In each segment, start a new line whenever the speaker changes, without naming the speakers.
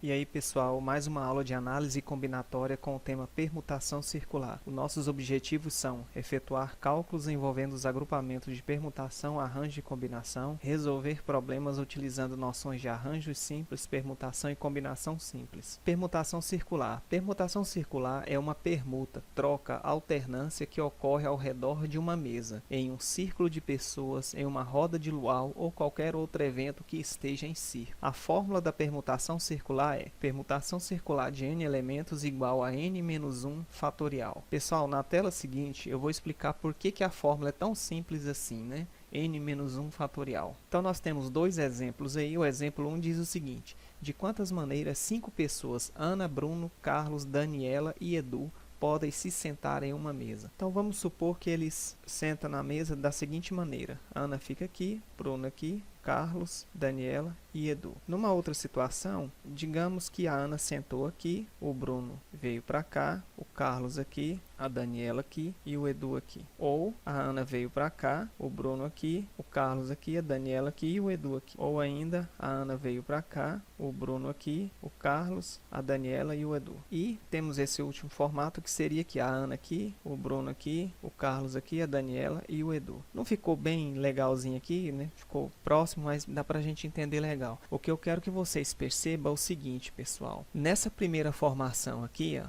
E aí pessoal, mais uma aula de análise combinatória com o tema permutação circular. Os nossos objetivos são efetuar cálculos envolvendo os agrupamentos de permutação, arranjo e combinação, resolver problemas utilizando noções de arranjos simples, permutação e combinação simples. Permutação circular. Permutação circular é uma permuta, troca, alternância que ocorre ao redor de uma mesa, em um círculo de pessoas, em uma roda de luau ou qualquer outro evento que esteja em círculo. A fórmula da permutação circular é permutação circular de n elementos igual a n menos 1 fatorial. Pessoal, na tela seguinte eu vou explicar por que a fórmula é tão simples assim, né? n menos 1 fatorial. Então nós temos dois exemplos aí. O exemplo 1 diz o seguinte: de quantas maneiras 5 pessoas, Ana, Bruno, Carlos, Daniela e Edu, podem se sentar em uma mesa? Então vamos supor que eles sentam na mesa da seguinte maneira: Ana fica aqui, Bruno aqui, Carlos, Daniela e Edu. Numa outra situação, digamos que a Ana sentou aqui, o Bruno veio para cá, o Carlos aqui, a Daniela aqui e o Edu aqui. Ou a Ana veio para cá, o Bruno aqui, o Carlos aqui, a Daniela aqui e o Edu aqui. Ou ainda a Ana veio para cá, o Bruno aqui, o Carlos, a Daniela e o Edu. E temos esse último formato que seria aqui, a Ana aqui, o Bruno aqui, o Carlos aqui, a Daniela e o Edu. Não ficou bem legalzinho aqui, né? Ficou próximo, mas dá pra gente entender legal. O que eu quero que vocês percebam é o seguinte, pessoal. Nessa primeira formação aqui,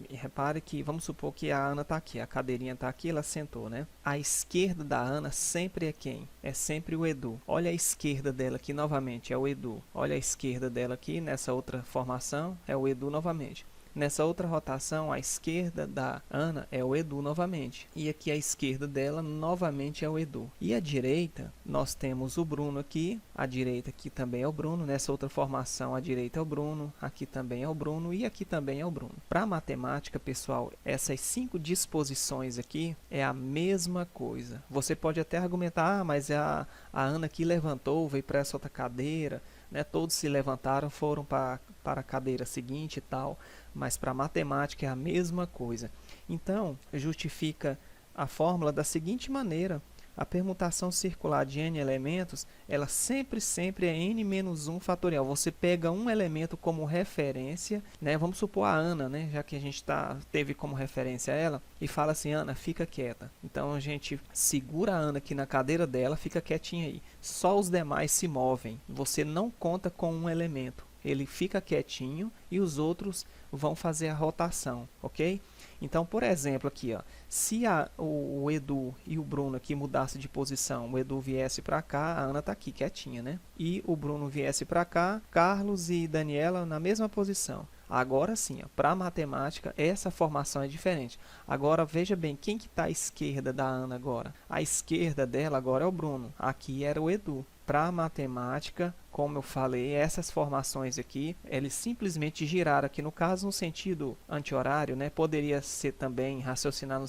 repare que, vamos supor que a Ana está aqui, a cadeirinha está aqui, ela sentou, né? A esquerda da Ana sempre é quem? É sempre o Edu. Olha a esquerda dela aqui novamente, é o Edu. Olha a esquerda dela aqui, nessa outra formação, é o Edu novamente. Nessa outra rotação, a esquerda da Ana é o Edu novamente. E aqui a esquerda dela novamente é o Edu. E a direita, nós temos o Bruno aqui. A direita aqui também é o Bruno. Nessa outra formação, a direita é o Bruno. Aqui também é o Bruno. E aqui também é o Bruno. Para a matemática, pessoal, essas 5 disposições aqui é a mesma coisa. Você pode até argumentar, mas a Ana aqui levantou, veio para essa outra cadeira, né? Todos se levantaram, foram para a cadeira seguinte e tal. Mas para matemática é a mesma coisa. Então, justifica a fórmula da seguinte maneira: a permutação circular de n elementos, ela sempre é n menos 1 fatorial. Você pega um elemento como referência, né? Vamos supor a Ana, né? Já que a gente teve como referência ela, e fala assim: Ana, fica quieta. Então a gente segura a Ana aqui na cadeira dela, fica quietinha aí. Só os demais se movem. Você não conta com um elemento. Ele fica quietinho e os outros vão fazer a rotação, ok? Então, por exemplo, aqui, ó, se o Edu e o Bruno aqui mudassem de posição, o Edu viesse para cá, a Ana está aqui quietinha, né? E o Bruno viesse para cá, Carlos e Daniela na mesma posição. Agora sim, para a matemática, essa formação é diferente. Agora, veja bem, quem que está à esquerda da Ana agora? A esquerda dela agora é o Bruno. Aqui era o Edu. Para a matemática, como eu falei, essas formações aqui, eles simplesmente giraram aqui, no caso, no sentido anti-horário, né? Poderia ser também raciocinar no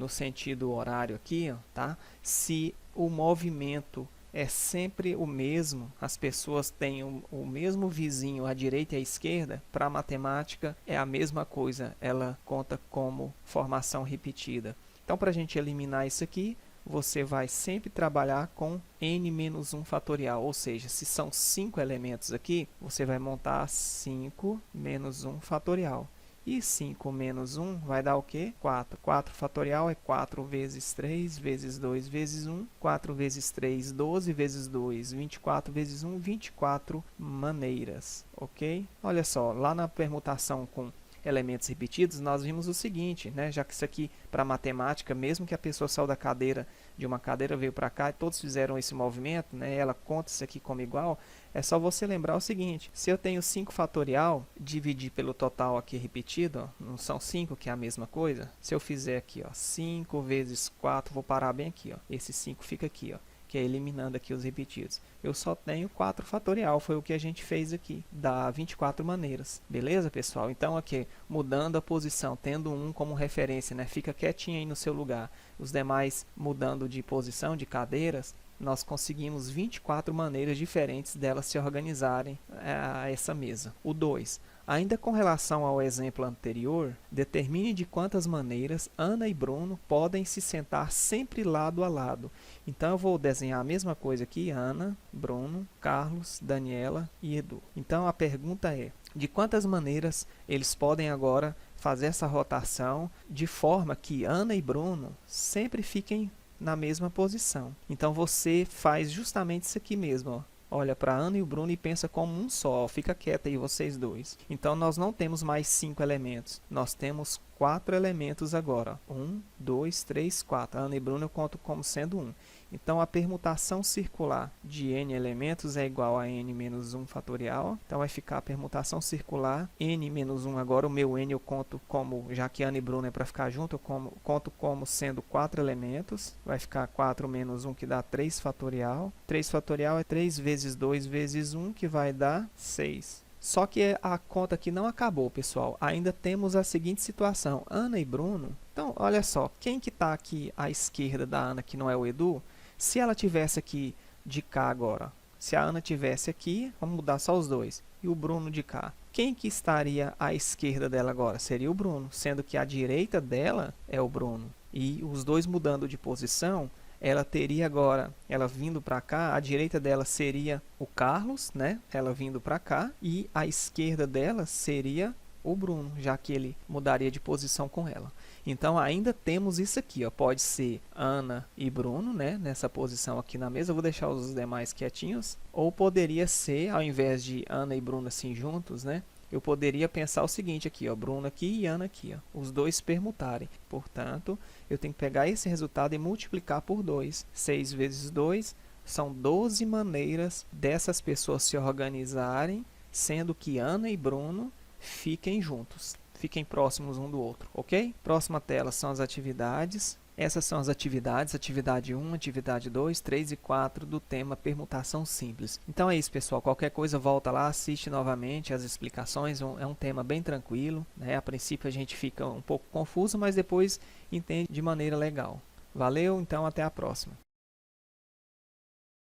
sentido horário aqui, ó, tá? Se o movimento é sempre o mesmo, as pessoas têm o mesmo vizinho à direita e à esquerda, para a matemática é a mesma coisa, ela conta como formação repetida. Então, para a gente eliminar isso aqui, você vai sempre trabalhar com n menos 1 fatorial, ou seja, se são 5 elementos aqui, você vai montar 5 menos 1 fatorial. E 5 menos 1 vai dar o quê? 4. 4 fatorial é 4 vezes 3 vezes 2 vezes 1. 4 vezes 3, 12 vezes 2, 24 vezes 1, 24 maneiras, ok? Olha só, lá na permutação com elementos repetidos, nós vimos o seguinte, né? Já que isso aqui, para matemática, mesmo que a pessoa saiu da cadeira, de uma cadeira veio para cá e todos fizeram esse movimento, né? Ela conta isso aqui como igual, é só você lembrar o seguinte: se eu tenho 5 fatorial, dividir pelo total aqui repetido, ó, não são 5 que é a mesma coisa? Se eu fizer aqui, ó, 5 vezes 4, vou parar bem aqui, ó, esse 5 fica aqui, ó, que é eliminando aqui os repetidos. Eu só tenho 4 fatorial, foi o que a gente fez aqui, dá 24 maneiras. Beleza, pessoal? Então, aqui, mudando a posição, tendo um como referência, né? Fica quietinho aí no seu lugar. Os demais mudando de posição, de cadeiras, nós conseguimos 24 maneiras diferentes delas se organizarem a essa mesa. O 2. Ainda com relação ao exemplo anterior, determine de quantas maneiras Ana e Bruno podem se sentar sempre lado a lado. Então, eu vou desenhar a mesma coisa aqui, Ana, Bruno, Carlos, Daniela e Edu. Então, a pergunta é, de quantas maneiras eles podem agora fazer essa rotação de forma que Ana e Bruno sempre fiquem na mesma posição? Então, você faz justamente isso aqui mesmo, ó. Olha para Ana e o Bruno e pensa como um só. Fica quieto aí vocês dois. Então, nós não temos mais 5 elementos. Nós temos 4 elementos agora. 1, 2, 3, 4. Ana e Bruno eu conto como sendo 1. Então, a permutação circular de n elementos é igual a n menos 1 fatorial. Então, vai ficar a permutação circular n menos 1. Agora, o meu n eu conto como, já que Ana e Bruno é para ficar junto, eu conto como sendo 4 elementos. Vai ficar 4 menos 1, que dá 3 fatorial. 3 fatorial é 3 vezes 2 vezes 1, que vai dar 6. Só que a conta aqui não acabou, pessoal. Ainda temos a seguinte situação. Ana e Bruno. Então, olha só. Quem que está aqui à esquerda da Ana, que não é o Edu? Se ela tivesse aqui de cá agora, se a Ana tivesse aqui, vamos mudar só os dois, e o Bruno de cá. Quem que estaria à esquerda dela agora? Seria o Bruno, sendo que a direita dela é o Bruno. E os dois mudando de posição, ela teria agora, ela vindo para cá, a direita dela seria o Carlos, né? Ela vindo para cá, e a esquerda dela seria o Bruno, já que ele mudaria de posição com ela. Então, ainda temos isso aqui, ó. Pode ser Ana e Bruno, né? Nessa posição aqui na mesa. Eu vou deixar os demais quietinhos. Ou poderia ser, ao invés de Ana e Bruno assim juntos, né? Eu poderia pensar o seguinte aqui, ó. Bruno aqui e Ana aqui, ó. Os dois permutarem. Portanto, eu tenho que pegar esse resultado e multiplicar por 2. 6 vezes 2 são 12 maneiras dessas pessoas se organizarem, sendo que Ana e Bruno fiquem juntos, fiquem próximos um do outro, ok? Próxima tela são as atividades. Essas são as atividades, atividade 1, atividade 2, 3 e 4 do tema permutação simples. Então é isso, pessoal. Qualquer coisa, volta lá, assiste novamente as explicações. É um tema bem tranquilo, né? A princípio a gente fica um pouco confuso, mas depois entende de maneira legal. Valeu, então até a próxima.